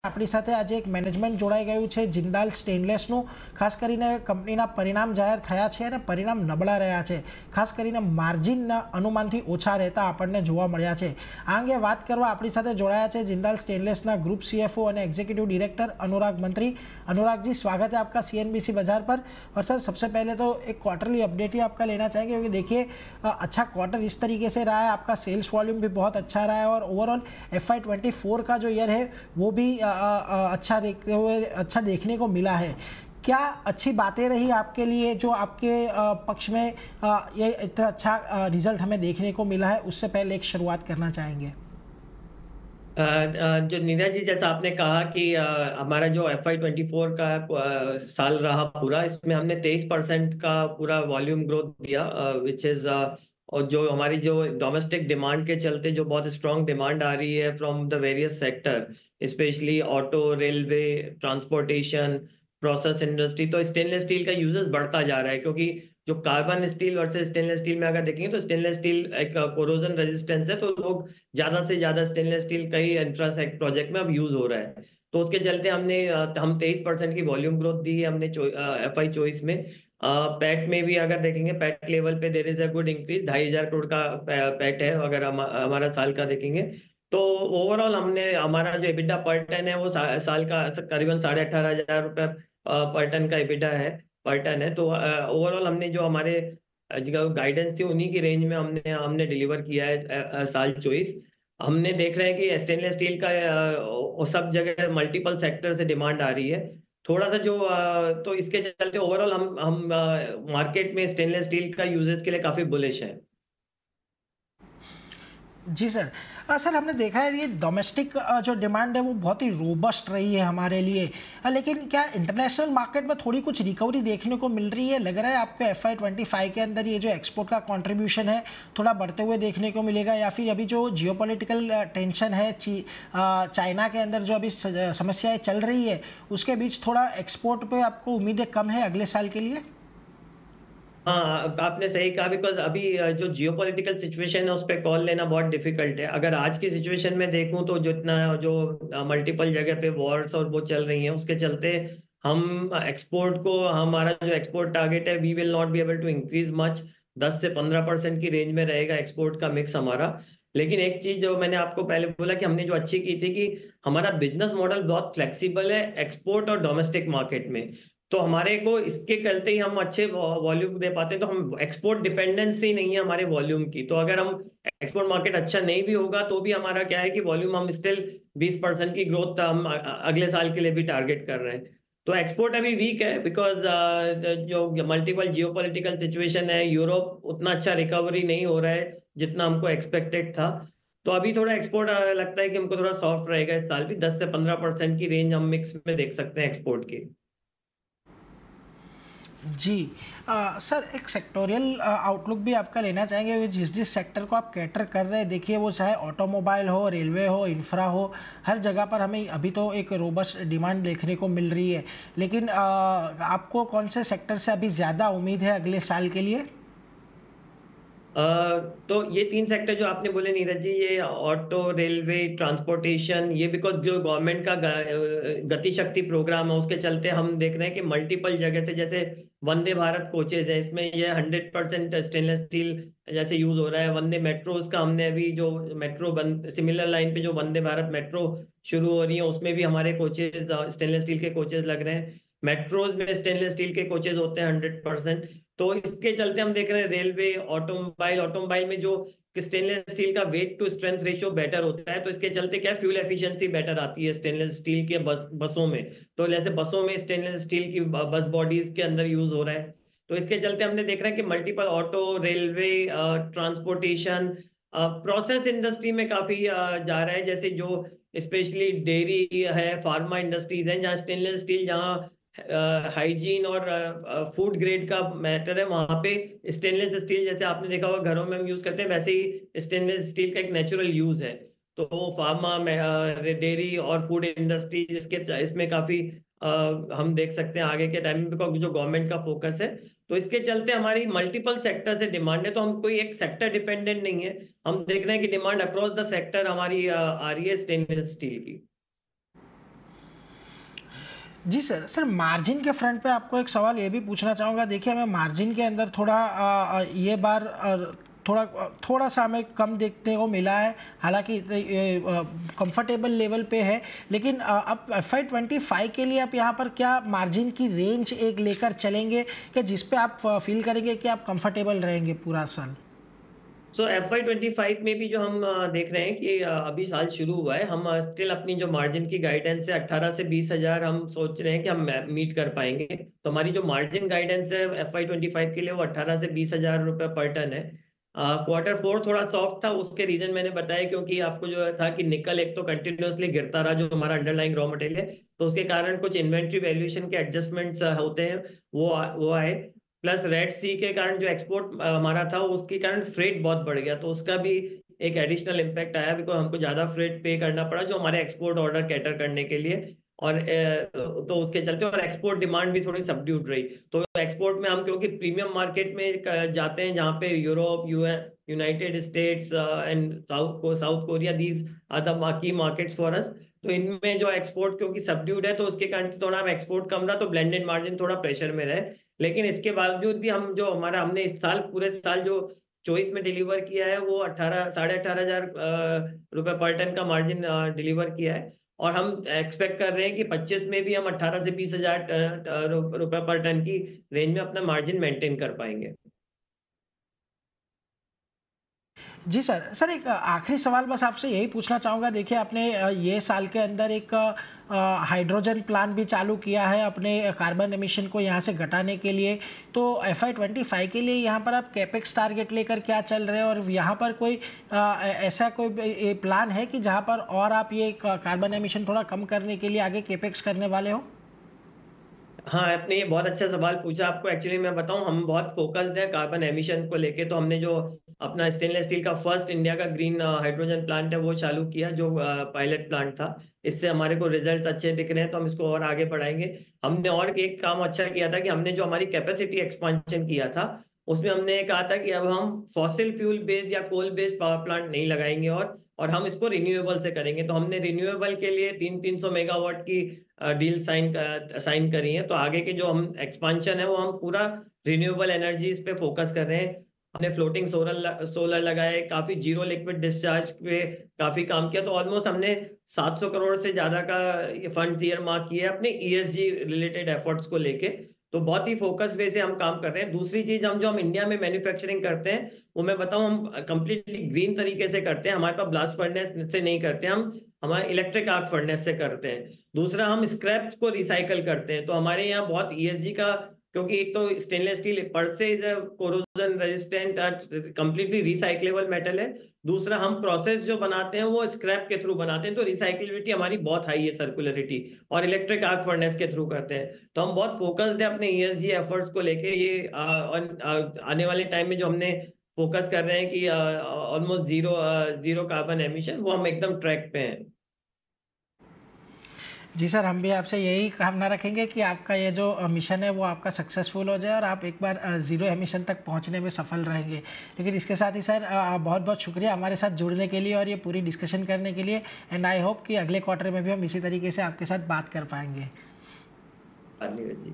આપણી સાથે આજે એક મેનેજમેન્ટ જોડાઈ ગયું છે જિંદાલ સ્ટેનલેસનું। ખાસ કરીને કંપનીના પરિણામ જાહેર થયા છે અને પરિણામ નબળા રહ્યા છે, ખાસ કરીને માર્જિનના અનુમાનથી ઓછા રહેતા આપણને જોવા મળ્યા છે। આ અંગે વાત કરવા આપણી સાથે જોડાયા છે જિંદાલ સ્ટેનલેસના ગ્રુપ सीएफओ અને एग्जीक्यूटिव डायरेक्टर अनुराग मंत्री। अनुराग जी, स्वागत है आपका सीएनबीसी बाजार पर। और सर, सबसे पहले तो एक क्वार्टरली अपडेट ही आपका लेना चाहेंगे, क्योंकि देखिए अच्छा क्वार्टर इस तरीके से रहा है, आपका सेल्स वॉल्यूम भी बहुत अच्छा रहा है और ओवरऑल FY24 का जो ईयर है वो भी अच्छा देखते हुए अच्छा देखने को मिला है। क्या अच्छी बातें रही आपके लिए जो आपके पक्ष में ये इतना अच्छा रिजल्ट हमें देखने को मिला है? उससे पहले एक शुरुआत करना चाहेंगे। जो नीरज जी, जैसा आपने कहा कि हमारा जो FY24 का साल रहा पूरा, इसमें हमने 23% का पूरा वॉल्यूम ग्रोथ दिया, विच इज और जो हमारी जो डोमेस्टिक डिमांड के चलते जो बहुत स्ट्रॉन्ग डिमांड आ रही है from the various sector, specially auto, railway, transportation, process industry, तो स्टेनलेस स्टील का यूजेस बढ़ता जा रहा है। क्योंकि जो carbon steel versus stainless steel में अगर देखेंगे तो स्टेनलेस स्टील एक कोरोजन रेजिस्टेंस है, तो लोग ज्यादा से ज्यादा स्टेनलेस स्टील कई इंफ्रास्ट्रक्चर प्रोजेक्ट में अब यूज हो रहा है। तो उसके चलते हम 23% की वॉल्यूम ग्रोथ दी है हमने FY24 में। पैट में भी अगर देखेंगे, पैट लेवल पे there is a good increase, 2,500 crore का पैट है अगर हमारा साल का देखेंगे तो। ओवरऑल हमने हमारा जो एबिटा पर टन है वो साल का करीबन 18,500 रुपये पर टन का एबिटा है, पर टन है। तो ओवरऑल हमने जो हमारे जो गाइडेंस थी उन्हीं की रेंज में हमने हमने डिलीवर किया है साल 24। हमने देख रहे हैं कि स्टेनलेस स्टील का सब जगह मल्टीपल सेक्टर से डिमांड आ रही है। थोड़ा सा जो तो इसके चलते ओवरऑल हम मार्केट में स्टेनलेस स्टील का यूजेस के लिए काफी बुलिश है। जी सर। सर, हमने देखा है ये डोमेस्टिक जो डिमांड है वो बहुत ही रोबस्ट रही है हमारे लिए, लेकिन क्या इंटरनेशनल मार्केट में थोड़ी कुछ रिकवरी देखने को मिल रही है? लग रहा है आपको FY25 के अंदर ये जो एक्सपोर्ट का कंट्रीब्यूशन है थोड़ा बढ़ते हुए देखने को मिलेगा, या फिर अभी जो जियोपॉलिटिकल टेंशन है चाइना के अंदर जो अभी समस्याएं चल रही है उसके बीच थोड़ा एक्सपोर्ट पे आपको उम्मीदें कम है अगले साल के लिए? हाँ, आपने सही कहा। बिकॉज अभी जो जियोपॉलिटिकल सिचुएशन है उस पर कॉल लेना बहुत डिफिकल्ट है। अगर आज की सिचुएशन में देखूं तो जितना जो मल्टीपल जगह पे वॉर्स और वो चल रही हैं उसके चलते हम एक्सपोर्ट को, हमारा जो एक्सपोर्ट टारगेट है, we will not be able to increase much. 10 से 15% की रेंज में रहेगा एक्सपोर्ट का मिक्स हमारा। लेकिन एक चीज जो मैंने आपको पहले बोला कि हमने जो अच्छी की थी कि हमारा बिजनेस मॉडल बहुत फ्लेक्सिबल है एक्सपोर्ट और डोमेस्टिक मार्केट में। तो हमारे को इसके चलते ही हम अच्छे वॉल्यूम दे पाते हैं। तो हम एक्सपोर्ट डिपेंडेंसी नहीं है हमारे वॉल्यूम की। तो अगर हम एक्सपोर्ट मार्केट अच्छा नहीं भी होगा तो भी हमारा क्या है कि वॉल्यूम हम स्टिल 20% की ग्रोथ हम अगले साल के लिए भी टारगेट कर रहे हैं। तो एक्सपोर्ट अभी वीक है बिकॉज जो मल्टीपल जियोपॉलिटिकल सिचुएशन है, यूरोप उतना अच्छा रिकवरी नहीं हो रहा है जितना हमको एक्सपेक्टेड था। तो अभी थोड़ा एक्सपोर्ट लगता है कि हमको थोड़ा सॉफ्ट रहेगा इस साल भी। 10 से 15% की रेंज हम मिक्स में देख सकते हैं एक्सपोर्ट की। जी। सर, एक सेक्टोरियल आउटलुक भी आपका लेना चाहेंगे। जिस जिस सेक्टर को आप कैटर कर रहे हैं, देखिए वो चाहे ऑटोमोबाइल हो, रेलवे हो, इंफ्रा हो, हर जगह पर हमें अभी तो एक रोबस्ट डिमांड देखने को मिल रही है। लेकिन आपको कौन से सेक्टर से अभी ज़्यादा उम्मीद है अगले साल के लिए? तो ये 3 सेक्टर जो आपने बोले नीरज जी, ये ऑटो, रेलवे, ट्रांसपोर्टेशन, ये बिकॉज जो गवर्नमेंट का गति शक्ति प्रोग्राम है उसके चलते हम देख रहे हैं कि मल्टीपल जगह से, जैसे वंदे भारत कोचेज है, इसमें ये 100% स्टेनलेस स्टील जैसे यूज हो रहा है। वंदे मेट्रोज का हमने अभी जो मेट्रो सिमिलर लाइन पे जो वंदे भारत मेट्रो शुरू हो रही है उसमें भी हमारे कोचेज स्टेनलेस स्टील के कोचेज लग रहे हैं। मेट्रोज में स्टेनलेस स्टील के कोचेज होते हैं 100%। तो इसके चलते हम देख रहे हैं रेलवे, ऑटोमोबाइल में जो स्टेनलेस स्टील का weight to strength ratio better होता है, तो इसके चलते क्या फ्यूल एफिशिएंसी बेटर आती है स्टेनलेस स्टील के बसों में। तो जैसे बसों में स्टेनलेस स्टील की बस बॉडीज के अंदर यूज हो रहा है। तो इसके चलते हमने देख रहे हैं कि multiple auto, railway, transportation, process industry में काफी जा रहा है। जैसे जो स्पेशली डेयरी है, फार्मा इंडस्ट्रीज है, जहाँ स्टेनलेस स्टील, जहाँ हाइजीन और फूड ग्रेड का मैटर है, वहां पे स्टेनलेस स्टील, जैसे आपने देखा होगा घरों में हम यूज करते हैं, वैसे ही स्टेनलेस स्टील का एक नेचुरल यूज है। तो फार्मा, डेयरी और फूड इंडस्ट्री इसमें काफी हम देख सकते हैं आगे के टाइम में जो गवर्नमेंट का फोकस है। तो इसके चलते हमारी मल्टीपल सेक्टर से डिमांड है। तो हम कोई एक सेक्टर डिपेंडेंट नहीं है, हम देख रहे हैं कि डिमांड अक्रॉस द सेक्टर हमारी आ रही है स्टेनलेस स्टील की। जी सर। सर मार्जिन के फ्रंट पे आपको एक सवाल ये भी पूछना चाहूँगा। देखिए हमें मार्जिन के अंदर थोड़ा ये बार थोड़ा सा हमें कम देखने को मिला है, हालांकि कंफर्टेबल लेवल पे है। लेकिन अब FY25 के लिए आप यहाँ पर क्या मार्जिन की रेंज एक लेकर चलेंगे कि जिस पे आप फील करेंगे कि आप कंफर्टेबल रहेंगे पूरा साल? सो FY25 में भी जो हम देख रहे हैं कि अभी साल शुरू हुआ है, हम स्टिल अपनी जो मार्जिन की गाइडेंस है 18 से 20 हजार हम सोच रहे हैं कि हम मीट कर पाएंगे। तो हमारी जो मार्जिन गाइडेंस है FY25 के लिए वो 18 से 20 हजार रुपये पर टन है। Q4 थोड़ा सॉफ्ट था, उसके रीजन मैंने बताया, क्योंकि आपको जो था कि निकल एक तो कंटिन्यूअसली गिरता रहा, जो हमारा अंडरलाइंग रॉ मटेरियल है, तो उसके कारण कुछ इन्वेंट्री वैल्यूएशन के एडजस्टमेंट्स होते हैं, वो आए। प्लस रेड सी के कारण जो एक्सपोर्ट हमारा था उसके कारण फ्रेट बहुत बढ़ गया, तो उसका भी एक एडिशनल इम्पैक्ट आया, बिकॉज हमको ज्यादा फ्रेट पे करना पड़ा जो हमारे एक्सपोर्ट ऑर्डर कैटर करने के लिए। और तो उसके चलते और एक्सपोर्ट डिमांड भी थोड़ी सबड्यूड रही। तो एक्सपोर्ट में हम क्योंकि प्रीमियम मार्केट में जाते हैं, जहाँ पे Europe, United States and South Korea, these are the key markets for us. तो इनमें जो एक्सपोर्ट क्योंकि सबड्यूड है, तो उसके कारण थोड़ा हम एक्सपोर्ट कम रहा, तो ब्लेंडेड मार्जिन थोड़ा प्रेशर में रहे। लेकिन इसके बावजूद भी हम जो हमारा हमने इस साल पूरे साल जो चॉइस में डिलीवर किया है वो 18,500 रुपए पर टन का मार्जिन डिलीवर किया है। और हम एक्सपेक्ट कर रहे हैं कि 25 में भी हम 18 से 20 हजार रुपए पर टन की रेंज में अपना मार्जिन मेंटेन कर पाएंगे। जी सर। सर एक आखिरी सवाल बस आपसे यही पूछना चाहूँगा। देखिए आपने ये साल के अंदर एक हाइड्रोजन प्लांट भी चालू किया है अपने कार्बन एमिशन को यहाँ से घटाने के लिए। तो FY25 के लिए यहाँ पर आप कैपेक्स टारगेट लेकर क्या चल रहे हैं, और यहाँ पर कोई ऐसा कोई प्लान है कि जहाँ पर और आप ये कार्बन एमिशन थोड़ा कम करने के लिए आगे कैपेक्स करने वाले हो? हाँ, आपने ये बहुत अच्छा सवाल पूछा। आपको एक्चुअली मैं बताऊं, हम बहुत फोकस्ड है कार्बन एमिशन को लेके। तो हमने जो अपना स्टेनलेस स्टील का फर्स्ट इंडिया का ग्रीन हाइड्रोजन प्लांट है वो चालू किया, जो पायलट प्लांट था। इससे हमारे को रिजल्ट अच्छे दिख रहे हैं, तो हम इसको और आगे बढ़ाएंगे। हमने और एक काम अच्छा किया था कि हमने जो हमारी कैपेसिटी एक्सपांशन किया था, उसमें हमने कहा था कि अब हम फॉसिल फ्यूल बेस्ड या कोल बेस्ड पावर प्लांट नहीं लगाएंगे, और हम इसको रिन्यूएबल से करेंगे। तो हमने रिन्यूएबल के लिए 300 मेगावाट की डील साइन करी है। तो आगे के जो हम एक्सपांशन है वो हम पूरा रिन्यूएबल एनर्जीज पे फोकस कर रहे हैं। हमने फ्लोटिंग सोलर लगाए, काफी जीरो लिक्विड डिस्चार्ज पे काफी काम किया। तो ऑलमोस्ट हमने 700 करोड़ से ज्यादा का फंड ईयर मार्क किए अपने ESG रिलेटेड एफर्ट्स को लेके। तो बहुत ही फोकस वे से हम काम कर रहे हैं। दूसरी चीज, हम इंडिया में मैन्युफैक्चरिंग करते हैं, वो मैं बताऊं, हम कंप्लीटली ग्रीन तरीके से करते हैं। हमारे पास ब्लास्ट फर्नेस से नहीं करते हम, हमारे इलेक्ट्रिक आर्क फर्नेस से करते हैं। दूसरा, हम स्क्रैप्स को रिसाइकल करते हैं। तो हमारे यहाँ बहुत ESG का, क्योंकि एक तो स्टेनलेस स्टील पर से is corrosion resistant completely recyclable metal है। दूसरा, हम प्रोसेस जो बनाते हैं वो स्क्रैप के थ्रू बनाते हैं, तो रिसाइक्लेबिलिटी हमारी बहुत हाई है, सर्कुलरिटी। और इलेक्ट्रिक आर्क फर्नेस के थ्रू करते हैं। तो हम बहुत फोकस्ड है अपने ESG एफर्ट्स को लेके। ये आने वाले टाइम में जो हमने फोकस कर रहे हैं कि ऑलमोस्ट जीरो कार्बन एमिशन, वो हम एकदम ट्रैक पे हैं। जी सर, हम भी आपसे यही कामना रखेंगे कि आपका ये जो मिशन है वो आपका सक्सेसफुल हो जाए और आप एक बार ज़ीरो एमिशन तक पहुंचने में सफल रहेंगे। लेकिन इसके साथ ही सर बहुत बहुत शुक्रिया हमारे साथ जुड़ने के लिए और ये पूरी डिस्कशन करने के लिए। एंड आई होप कि अगले क्वार्टर में भी हम इसी तरीके से आपके साथ बात कर पाएंगे। धन्यवाद जी।